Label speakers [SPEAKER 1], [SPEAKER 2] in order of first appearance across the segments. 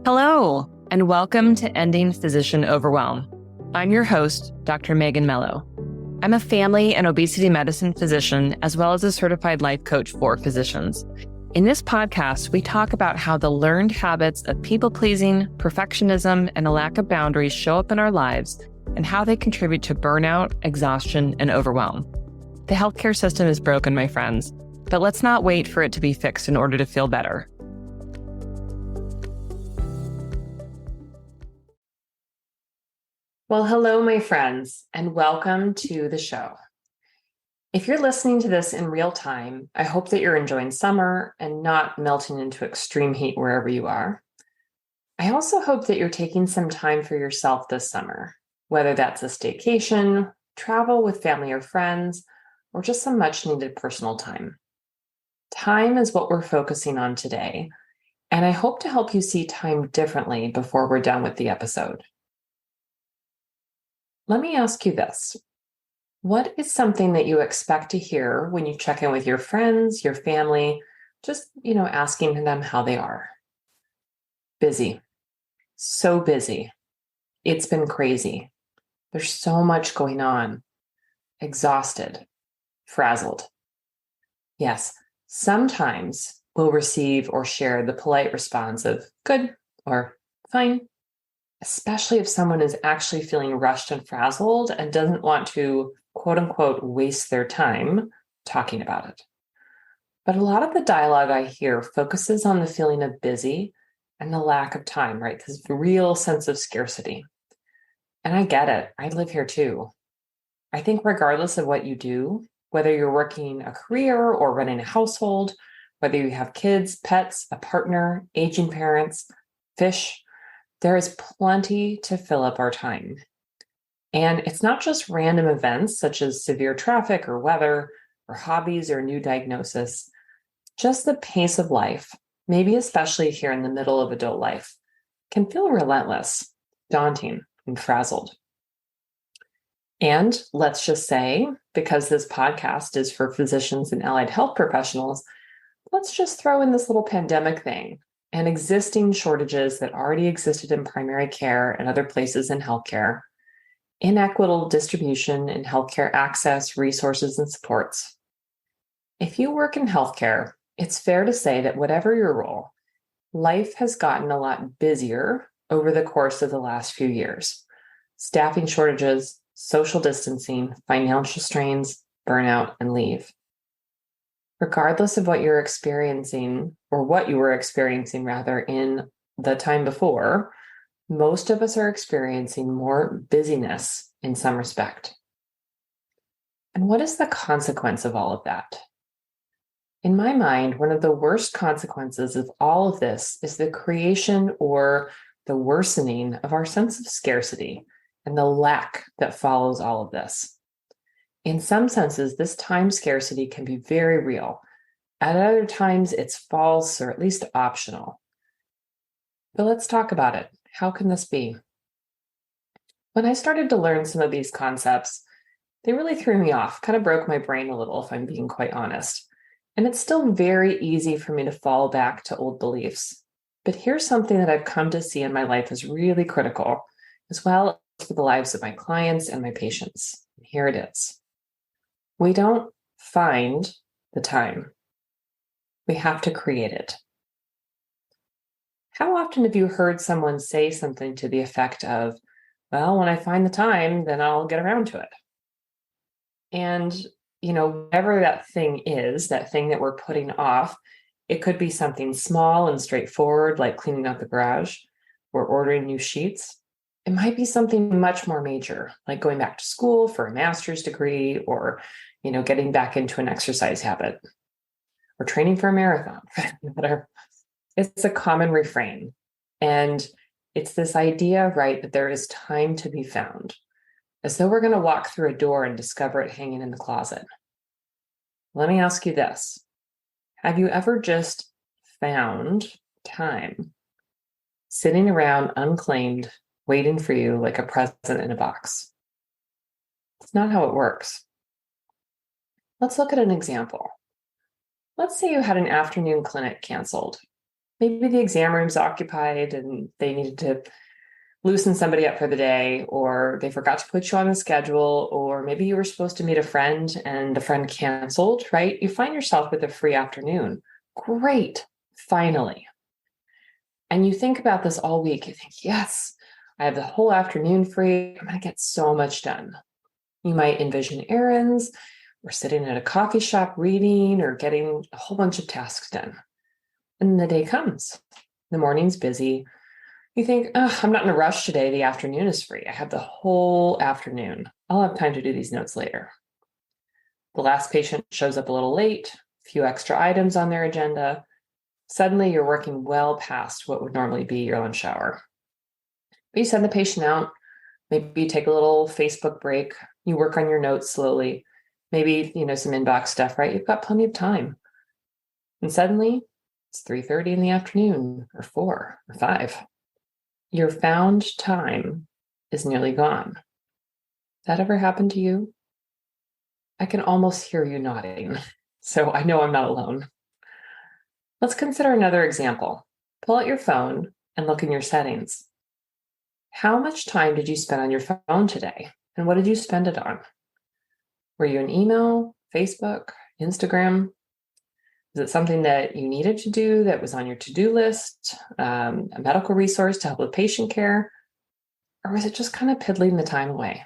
[SPEAKER 1] Hello, and welcome to Ending Physician Overwhelm. I'm your host, Dr. Megan Mello. I'm a family and obesity medicine physician, as well as a certified life coach for physicians. In this podcast, we talk about how the learned habits of people-pleasing, perfectionism, and a lack of boundaries show up in our lives and how they contribute to burnout, exhaustion, and overwhelm. The healthcare system is broken, my friends, but let's not wait for it to be fixed in order to feel better. Well, hello, my friends, and welcome to the show. If you're listening to this in real time, I hope that you're enjoying summer and not melting into extreme heat wherever you are. I also hope that you're taking some time for yourself this summer, whether that's a staycation, travel with family or friends, or just some much-needed personal time. Time is what we're focusing on today, and I hope to help you see time differently before we're done with the episode. Let me ask you this. What is something that you expect to hear when you check in with your friends, your family, just, asking them how they are? Busy. So busy. It's been crazy. There's so much going on. Exhausted. Frazzled. Yes, sometimes we'll receive or share the polite response of good or fine, especially if someone is actually feeling rushed and frazzled and doesn't want to, quote unquote, waste their time talking about it. But a lot of the dialogue I hear focuses on the feeling of busy and the lack of time, right? This real sense of scarcity. And I get it. I live here too. I think regardless of what you do, whether you're working a career or running a household, whether you have kids, pets, a partner, aging parents, fish, there is plenty to fill up our time. And it's not just random events such as severe traffic or weather or hobbies or new diagnosis. Just the pace of life, maybe especially here in the middle of adult life, can feel relentless, daunting, and frazzled. And let's just say, because this podcast is for physicians and allied health professionals, let's just throw in this little pandemic thing and existing shortages that already existed in primary care and other places in healthcare, inequitable distribution in healthcare access, resources, and supports. If you work in healthcare, it's fair to say that whatever your role, life has gotten a lot busier over the course of the last few years. Staffing shortages, social distancing, financial strains, burnout, and leave. Regardless of what you're experiencing, or what you were experiencing rather in the time before, most of us are experiencing more busyness in some respect. And what is the consequence of all of that? In my mind, one of the worst consequences of all of this is the creation or the worsening of our sense of scarcity and the lack that follows all of this. In some senses, this time scarcity can be very real. At other times, it's false or at least optional. But let's talk about it. How can this be? When I started to learn some of these concepts, they really threw me off, kind of broke my brain a little, if I'm being quite honest. And it's still very easy for me to fall back to old beliefs. But here's something that I've come to see in my life is really critical, as well as for the lives of my clients and my patients. Here it is. We don't find the time. We have to create it. How often have you heard someone say something to the effect of, well, when I find the time, then I'll get around to it. And, whatever that thing is, that thing that we're putting off, it could be something small and straightforward, like cleaning out the garage or ordering new sheets. It might be something much more major, like going back to school for a master's degree or, getting back into an exercise habit or training for a marathon, whatever. It's a common refrain. And it's this idea, right, that there is time to be found, as though we're going to walk through a door and discover it hanging in the closet. Let me ask you this. Have you ever just found time sitting around unclaimed, waiting for you like a present in a box? It's not how it works. Let's look at an example. Let's say you had an afternoon clinic canceled. Maybe the exam room's occupied and they needed to loosen somebody up for the day, or they forgot to put you on the schedule, or maybe you were supposed to meet a friend and the friend canceled, right? You find yourself with a free afternoon. Great, finally. And you think about this all week. You think, yes, I have the whole afternoon free. I'm going to get so much done. You might envision errands or sitting at a coffee shop reading or getting a whole bunch of tasks done. And the day comes. The morning's busy. You think, oh, I'm not in a rush today. The afternoon is free. I have the whole afternoon. I'll have time to do these notes later. The last patient shows up a little late, a few extra items on their agenda. Suddenly, you're working well past what would normally be your lunch hour. But you send the patient out. Maybe you take a little Facebook break. You work on your notes slowly. Maybe, some inbox stuff, right? You've got plenty of time. And suddenly, it's 3:30 in the afternoon, or 4, or 5. Your found time is nearly gone. That ever happened to you? I can almost hear you nodding, so I know I'm not alone. Let's consider another example. Pull out your phone and look in your settings. How much time did you spend on your phone today? And what did you spend it on? Were you in email, Facebook, Instagram? Is it something that you needed to do that was on your to-do list, a medical resource to help with patient care? Or was it just kind of piddling the time away?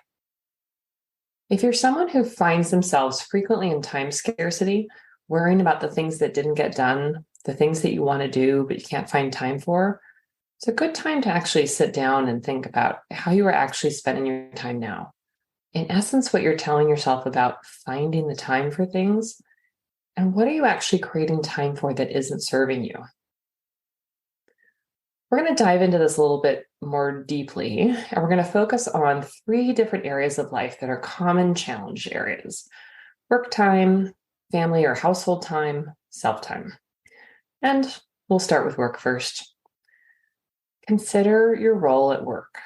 [SPEAKER 1] If you're someone who finds themselves frequently in time scarcity, worrying about the things that didn't get done, the things that you want to do but you can't find time for, it's a good time to actually sit down and think about how you are actually spending your time now. In essence, what you're telling yourself about finding the time for things, and what are you actually creating time for that isn't serving you? We're going to dive into this a little bit more deeply, and we're going to focus on 3 different areas of life that are common challenge areas: work time, family or household time, self-time. And we'll start with work first. Consider your role at work.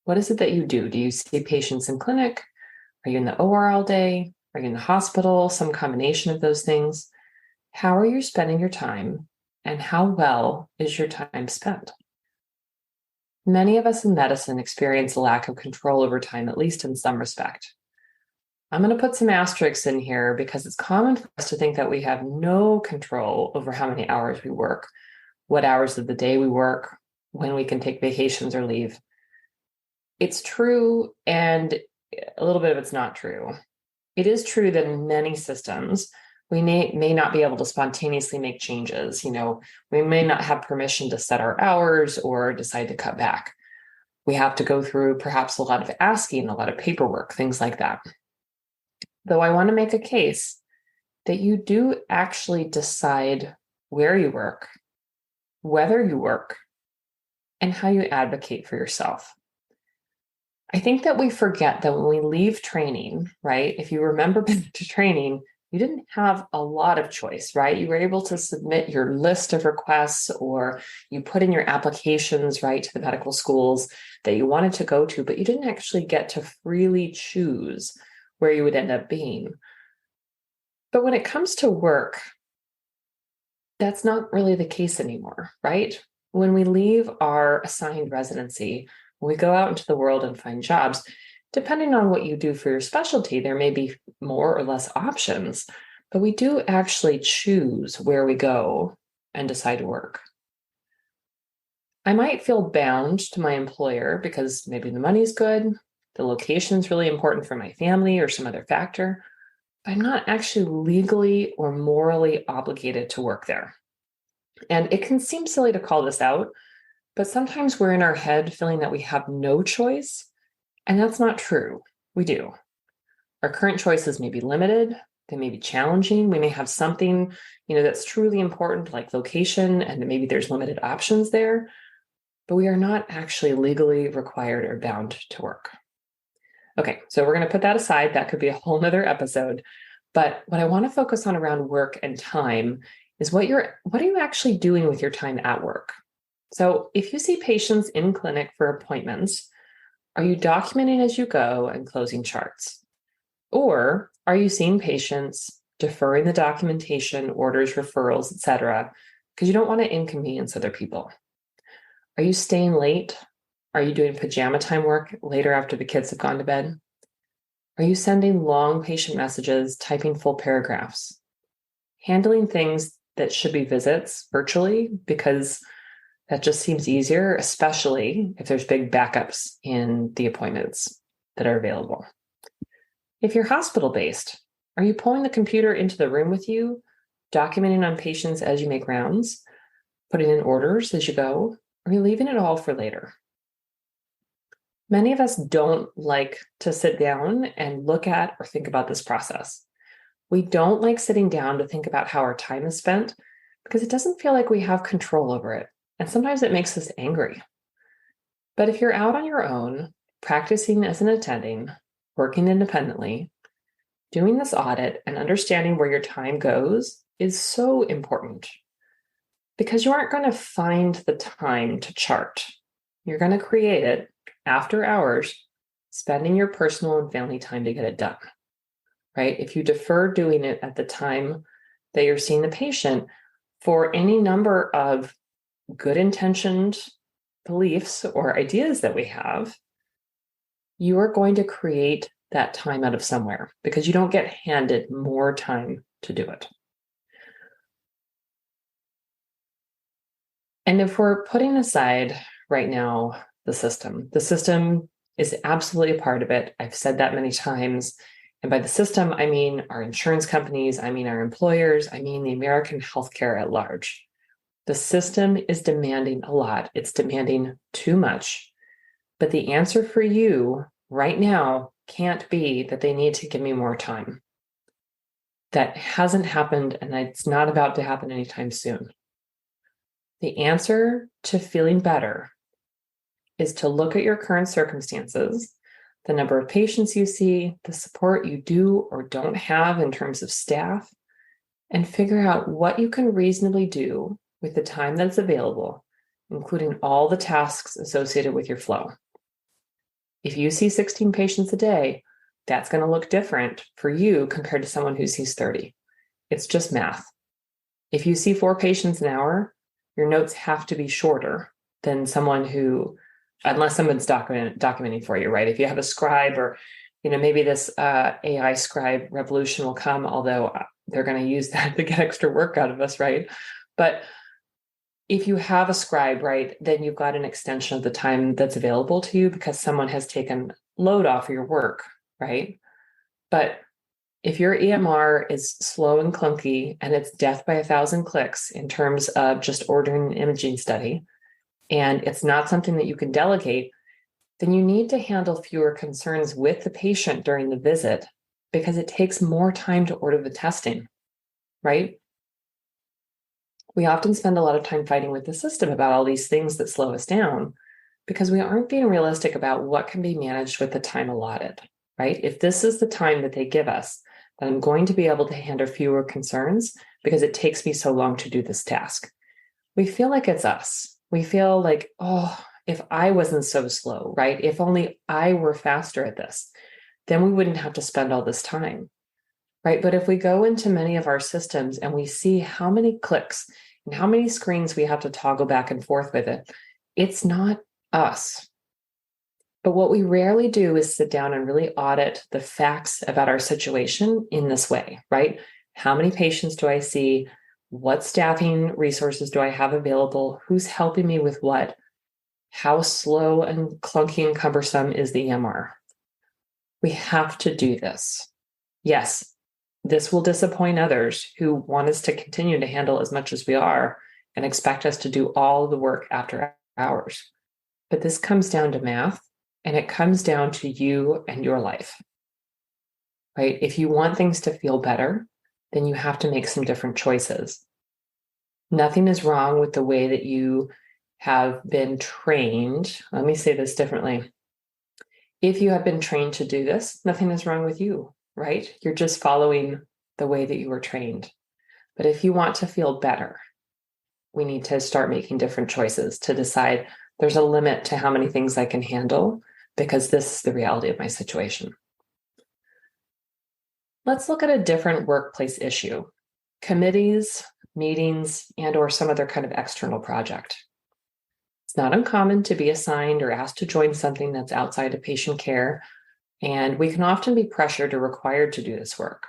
[SPEAKER 1] What is it that you do? Do you see patients in clinic? Are you in the OR all day? Are you in the hospital? Some combination of those things. How are you spending your time? And how well is your time spent? Many of us in medicine experience a lack of control over time, at least in some respect. I'm going to put some asterisks in here because it's common for us to think that we have no control over how many hours we work, what hours of the day we work, when we can take vacations or leave. It's true, and a little bit of it's not true. It is true that in many systems, we may not be able to spontaneously make changes. We may not have permission to set our hours or decide to cut back. We have to go through perhaps a lot of asking, a lot of paperwork, things like that. Though I want to make a case that you do actually decide where you work, whether you work, and how you advocate for yourself. I think that we forget that when we leave training, right? If you remember back to training, you didn't have a lot of choice, right? You were able to submit your list of requests, or you put in your applications, right, to the medical schools that you wanted to go to, but you didn't actually get to freely choose where you would end up being. But when it comes to work, that's not really the case anymore, right? When we leave our assigned residency, when we go out into the world and find jobs, depending on what you do for your specialty, there may be more or less options, but we do actually choose where we go and decide to work. I might feel bound to my employer because maybe the money's good, the location's really important for my family or some other factor, but I'm not actually legally or morally obligated to work there. And it can seem silly to call this out, but sometimes we're in our head feeling that we have no choice, and that's not true. We do. Our current choices may be limited, they may be challenging, we may have something, that's truly important, like location, and maybe there's limited options there, but we are not actually legally required or bound to work. Okay, so we're going to put that aside. That could be a whole nother episode. But what I want to focus on around work and time is what are you actually doing with your time at work? So if you see patients in clinic for appointments, are you documenting as you go and closing charts? Or are you seeing patients, deferring the documentation, orders, referrals, etc., because you don't want to inconvenience other people. Are you staying late? Are you doing pajama time work later after the kids have gone to bed? Are you sending long patient messages, typing full paragraphs, handling things that should be visits virtually because that just seems easier, especially if there's big backups in the appointments that are available? If you're hospital-based, are you pulling the computer into the room with you, documenting on patients as you make rounds, putting in orders as you go, or are you leaving it all for later? Many of us don't like to sit down and look at or think about this process. We don't like sitting down to think about how our time is spent because it doesn't feel like we have control over it. And sometimes it makes us angry. But if you're out on your own, practicing as an attending, working independently, doing this audit and understanding where your time goes is so important because you aren't going to find the time to chart. You're going to create it after hours, spending your personal and family time to get it done, right? If you defer doing it at the time that you're seeing the patient for any number of good intentioned beliefs or ideas that we have, you are going to create that time out of somewhere because you don't get handed more time to do it. And if we're putting aside right now the system is absolutely a part of it. I've said that many times. And by the system, I mean our insurance companies, I mean our employers, I mean the American healthcare at large. The system is demanding a lot. It's demanding too much. But the answer for you right now can't be that they need to give me more time. That hasn't happened, and it's not about to happen anytime soon. The answer to feeling better is to look at your current circumstances, the number of patients you see, the support you do or don't have in terms of staff, and figure out what you can reasonably do with the time that's available, including all the tasks associated with your flow. If you see 16 patients a day, that's going to look different for you compared to someone who sees 30. It's just math. If you see 4 patients an hour, your notes have to be shorter than someone who, unless someone's documenting for you, right? If you have a scribe or, maybe this AI scribe revolution will come, although they're going to use that to get extra work out of us, right? But if you have a scribe, right, then you've got an extension of the time that's available to you because someone has taken load off of your work, right? But if your EMR is slow and clunky and it's death by 1,000 clicks in terms of just ordering an imaging study, and it's not something that you can delegate, then you need to handle fewer concerns with the patient during the visit because it takes more time to order the testing, right? We often spend a lot of time fighting with the system about all these things that slow us down because we aren't being realistic about what can be managed with the time allotted, right? If this is the time that they give us, then I'm going to be able to handle fewer concerns because it takes me so long to do this task. We feel like it's us. We feel like, oh, if I wasn't so slow, right? If only I were faster at this, then we wouldn't have to spend all this time, right? But if we go into many of our systems and we see how many clicks and how many screens we have to toggle back and forth with it, it's not us. But what we rarely do is sit down and really audit the facts about our situation in this way, right? How many patients do I see? What staffing resources do I have available? Who's helping me with what? How slow and clunky and cumbersome is the EMR? We have to do this. Yes, this will disappoint others who want us to continue to handle as much as we are and expect us to do all the work after hours. But this comes down to math, and it comes down to you and your life, right? If you want things to feel better, then you have to make some different choices. Nothing is wrong with the way that you have been trained. Let me say this differently. If you have been trained to do this, nothing is wrong with you, right? You're just following the way that you were trained. But if you want to feel better, we need to start making different choices to decide there's a limit to how many things I can handle because this is the reality of my situation. Let's look at a different workplace issue. Committees, meetings, and or some other kind of external project. It's not uncommon to be assigned or asked to join something that's outside of patient care, and we can often be pressured or required to do this work.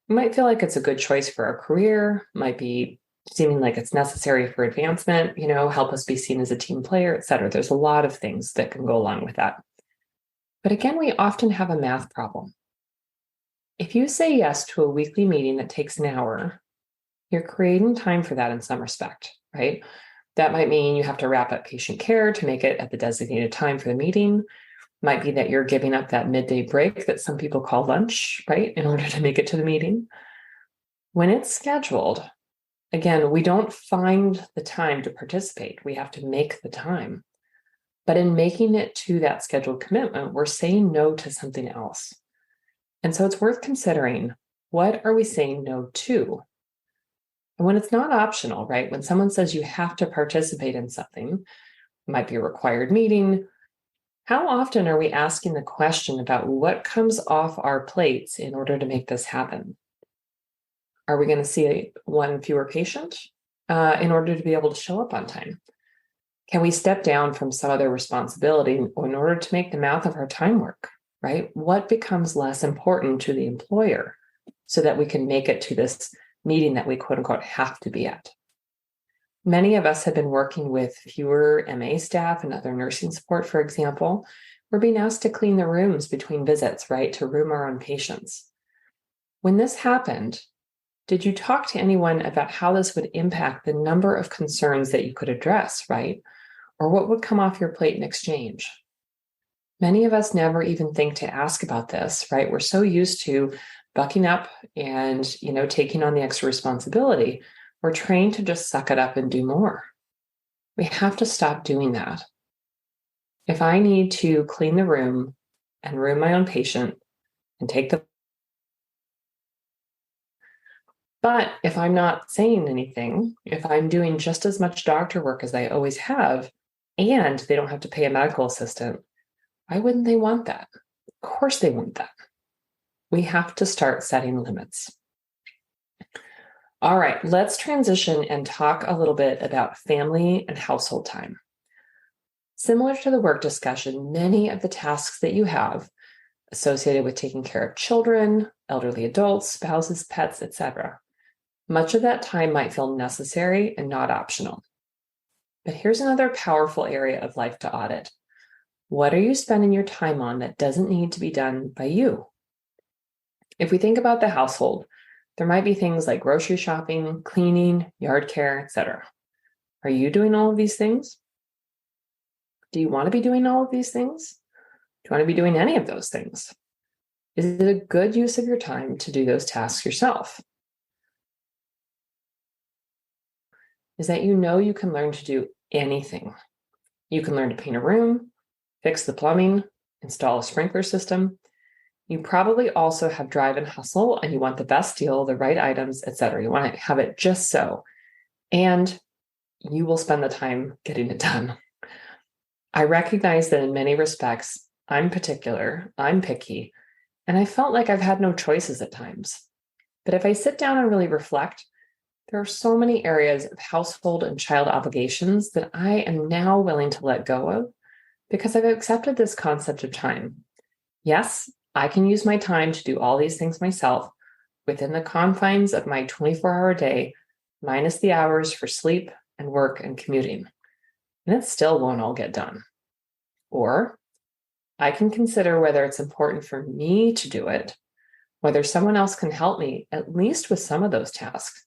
[SPEAKER 1] We might feel like it's a good choice for our career, might be seeming like it's necessary for advancement, help us be seen as a team player, et cetera. There's a lot of things that can go along with that. But again, we often have a math problem. If you say yes to a weekly meeting that takes an hour, you're creating time for that in some respect, right? That might mean you have to wrap up patient care to make it at the designated time for the meeting. Might be that you're giving up that midday break that some people call lunch, right, in order to make it to the meeting. When it's scheduled, again, we don't find the time to participate. We have to make the time. But in making it to that scheduled commitment, we're saying no to something else. And so it's worth considering, what are we saying no to? And when it's not optional, right? When someone says you have to participate in something, it might be a required meeting. How often are we asking the question about what comes off our plates in order to make this happen? Are we going to see one fewer patient in order to be able to show up on time? Can we step down from some other responsibility in order to make the math of our time work, right? What becomes less important to the employer so that we can make it to this meeting that we quote unquote have to be at? Many of us have been working with fewer MA staff and other nursing support, for example. We're being asked to clean the rooms between visits, right? To room our own patients. When this happened, did you talk to anyone about how this would impact the number of concerns that you could address, right? Or what would come off your plate in exchange? Many of us never even think to ask about this, right? We're so used to bucking up and, taking on the extra responsibility. We're trained to just suck it up and do more. We have to stop doing that. If I need to clean the room and room my own patient and take the... But if I'm not saying anything, if I'm doing just as much doctor work as I always have, and they don't have to pay a medical assistant, why wouldn't they want that? Of course they want that. We have to start setting limits. All right, let's transition and talk a little bit about family and household time. Similar to the work discussion, many of the tasks that you have associated with taking care of children, elderly adults, spouses, pets, etc., much of that time might feel necessary and not optional. But here's another powerful area of life to audit. What are you spending your time on that doesn't need to be done by you? If we think about the household, there might be things like grocery shopping, cleaning, yard care, etc. Are you doing all of these things? Do you want to be doing all of these things? Do you want to be doing any of those things? Is it a good use of your time to do those tasks yourself? Is that you can learn to do anything. You can learn to paint a room, fix the plumbing, install a sprinkler system. You probably also have drive and hustle, and you want the best deal, the right items, etc. You want to have it just so. And you will spend the time getting it done. I recognize that in many respects, I'm particular, I'm picky, and I felt like I've had no choices at times. But if I sit down and really reflect, there are so many areas of household and child obligations that I am now willing to let go of because I've accepted this concept of time. Yes, I can use my time to do all these things myself within the confines of my 24-hour day, minus the hours for sleep and work and commuting. And it still won't all get done. Or I can consider whether it's important for me to do it, whether someone else can help me, at least with some of those tasks,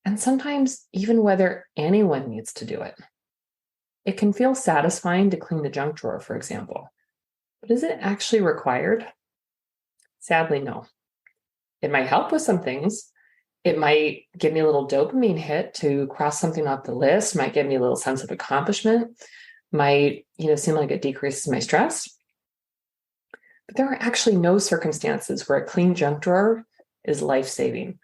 [SPEAKER 1] and sometimes even whether anyone needs to do it. It can feel satisfying to clean the junk drawer, for example, but is it actually required? Sadly, no. It might help with some things. It might give me a little dopamine hit to cross something off the list, might give me a little sense of accomplishment, might, seem like it decreases my stress. But there are actually no circumstances where a clean junk drawer is life-saving.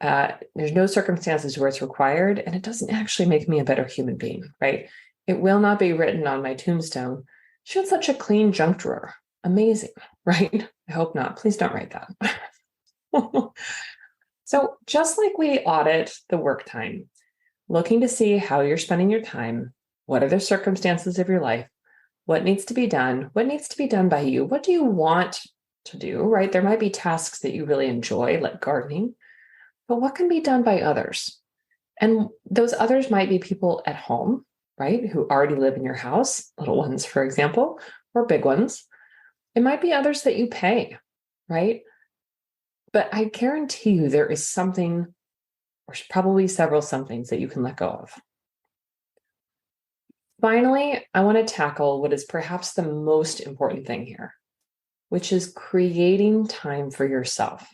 [SPEAKER 1] There's no circumstances where it's required, and it doesn't actually make me a better human being, right? It will not be written on my tombstone, she had such a clean junk drawer. Amazing, right? I hope not. Please don't write that. So, just like we audit the work time, looking to see how you're spending your time, what are the circumstances of your life, what needs to be done, what needs to be done by you, what do you want to do, right? There might be tasks that you really enjoy, like gardening, but what can be done by others? And those others might be people at home, right, who already live in your house, little ones, for example, or big ones. It might be others that you pay, right? But I guarantee you there is something, or probably several somethings that you can let go of. Finally, I want to tackle what is perhaps the most important thing here, which is creating time for yourself.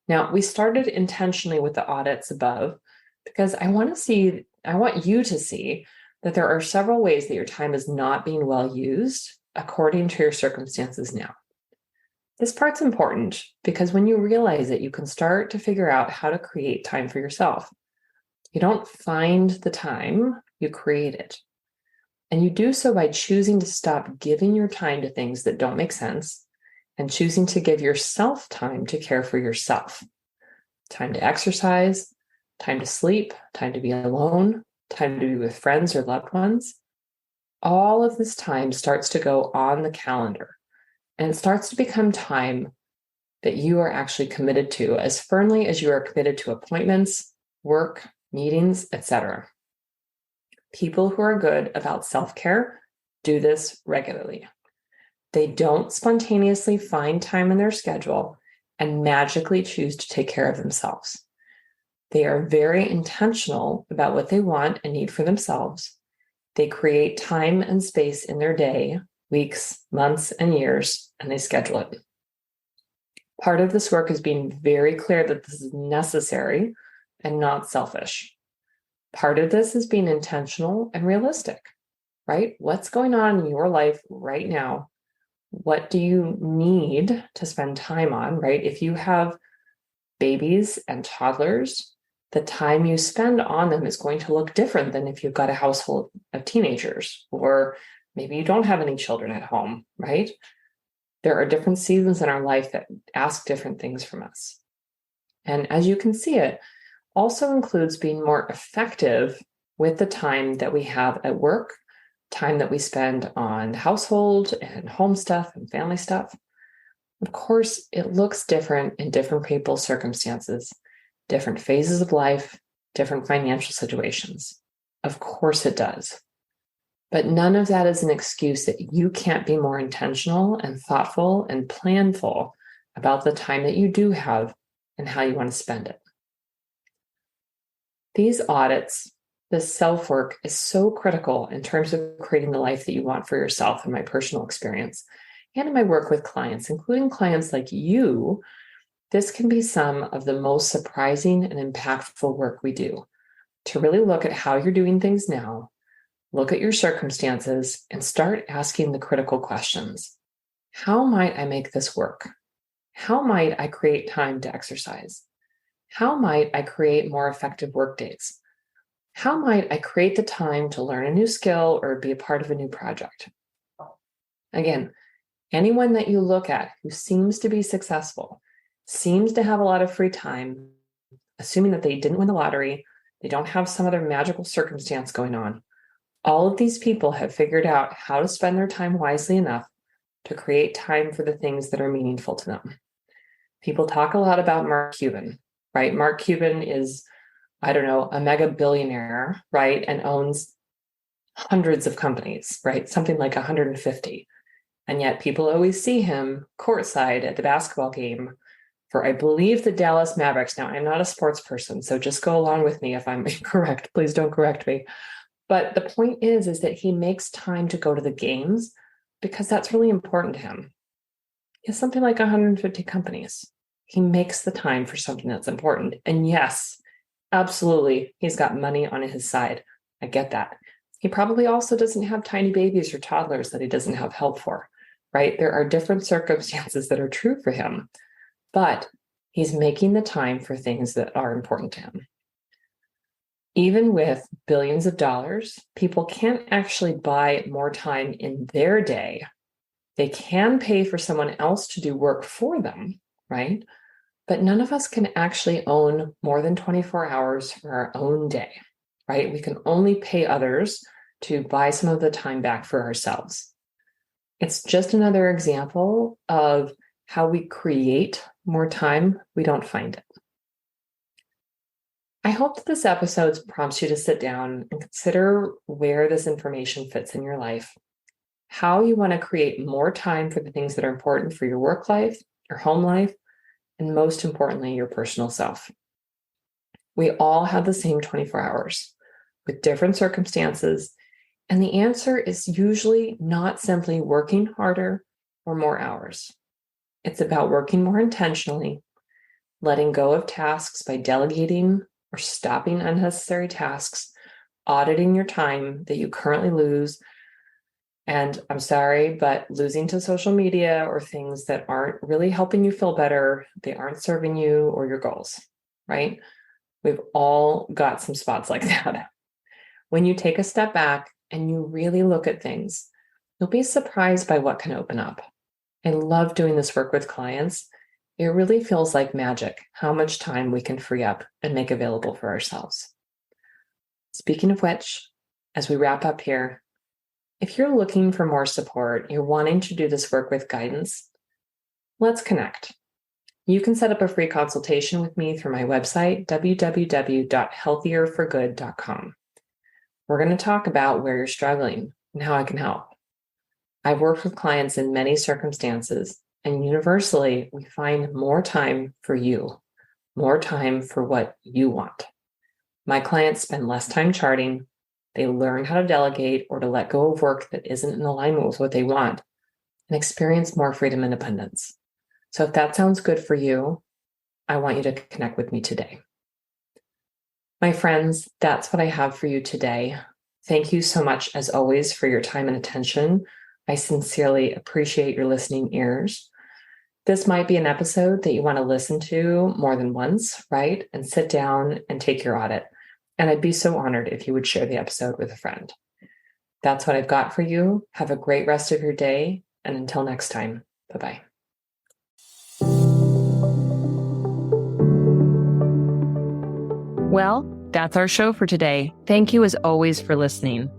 [SPEAKER 1] Now, we started intentionally with the audits above because I want you to see that there are several ways that your time is not being well used according to your circumstances now. This part's important because when you realize it, you can start to figure out how to create time for yourself. You don't find the time, you create it. And you do so by choosing to stop giving your time to things that don't make sense and choosing to give yourself time to care for yourself. Time to exercise, time to sleep, time to be alone, time to be with friends or loved ones. All of this time starts to go on the calendar, and it starts to become time that you are actually committed to as firmly as you are committed to appointments, work, meetings, etc. People who are good about self-care do this regularly. They don't spontaneously find time in their schedule and magically choose to take care of themselves. They are very intentional about what they want and need for themselves. They create time and space in their day, weeks, months, and years, and they schedule it. Part of this work is being very clear that this is necessary and not selfish. Part of this is being intentional and realistic, right? What's going on in your life right now? What do you need to spend time on, right? If you have babies and toddlers, the time you spend on them is going to look different than if you've got a household of teenagers, or maybe you don't have any children at home, right? There are different seasons in our life that ask different things from us. And as you can see, it also includes being more effective with the time that we have at work, time that we spend on household and home stuff and family stuff. Of course, it looks different in different people's circumstances, different phases of life, different financial situations. Of course it does. But none of that is an excuse that you can't be more intentional and thoughtful and planful about the time that you do have and how you want to spend it. These audits, this self-work is so critical in terms of creating the life that you want for yourself in my personal experience and in my work with clients, including clients like you. This can be some of the most surprising and impactful work we do, to really look at how you're doing things now, look at your circumstances, and start asking the critical questions. How might I make this work? How might I create time to exercise? How might I create more effective work days? How might I create the time to learn a new skill or be a part of a new project? Again, anyone that you look at who seems to be successful, seems to have a lot of free time, assuming that they didn't win the lottery, they don't have some other magical circumstance going on. All of these people have figured out how to spend their time wisely enough to create time for the things that are meaningful to them. People talk a lot about Mark Cuban, right? Mark Cuban is, I don't know, a mega billionaire, right? And owns hundreds of companies, right? Something like 150. And yet people always see him courtside at the basketball game for, I believe, the Dallas Mavericks. Now, I'm not a sports person, so just go along with me if I'm incorrect. Please don't correct me. But the point is that he makes time to go to the games because that's really important to him. He has something like 150 companies. He makes the time for something that's important. And yes, absolutely, he's got money on his side. I get that. He probably also doesn't have tiny babies or toddlers that he doesn't have help for, right? There are different circumstances that are true for him, but he's making the time for things that are important to him. Even with billions of dollars, people can't actually buy more time in their day. They can pay for someone else to do work for them, right? But none of us can actually own more than 24 hours for our own day, right? We can only pay others to buy some of the time back for ourselves. It's just another example of how we create more time we don't find it. I hope that this episode prompts you to sit down and consider where this information fits in your life, how you want to create more time for the things that are important for your work life, your home life, and most importantly, your personal self. We all have the same 24 hours with different circumstances, and the answer is usually not simply working harder or more hours. It's about working more intentionally, letting go of tasks by delegating or stopping unnecessary tasks, auditing your time that you currently lose. And I'm sorry, but losing to social media or things that aren't really helping you feel better, they aren't serving you or your goals, right? We've all got some spots like that. When you take a step back and you really look at things, you'll be surprised by what can open up. I love doing this work with clients. It really feels like magic, how much time we can free up and make available for ourselves. Speaking of which, as we wrap up here, if you're looking for more support, you're wanting to do this work with guidance, let's connect. You can set up a free consultation with me through my website, www.healthierforgood.com. We're going to talk about where you're struggling and how I can help. I've worked with clients in many circumstances, and universally, we find more time for you, more time for what you want. My clients spend less time charting. They learn how to delegate or to let go of work that isn't in alignment with what they want and experience more freedom and independence. So if that sounds good for you, I want you to connect with me today. My friends, that's what I have for you today. Thank you so much, as always, for your time and attention. I sincerely appreciate your listening ears. This might be an episode that you want to listen to more than once, right? And sit down and take your audit. And I'd be so honored if you would share the episode with a friend. That's what I've got for you. Have a great rest of your day. And until next time, bye-bye.
[SPEAKER 2] Well, that's our show for today. Thank you as always for listening.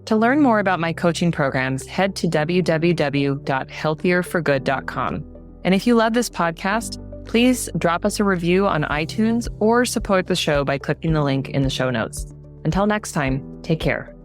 [SPEAKER 2] To learn more about my coaching programs, head to www.healthierforgood.com. And if you love this podcast, please drop us a review on iTunes or support the show by clicking the link in the show notes. Until next time, take care.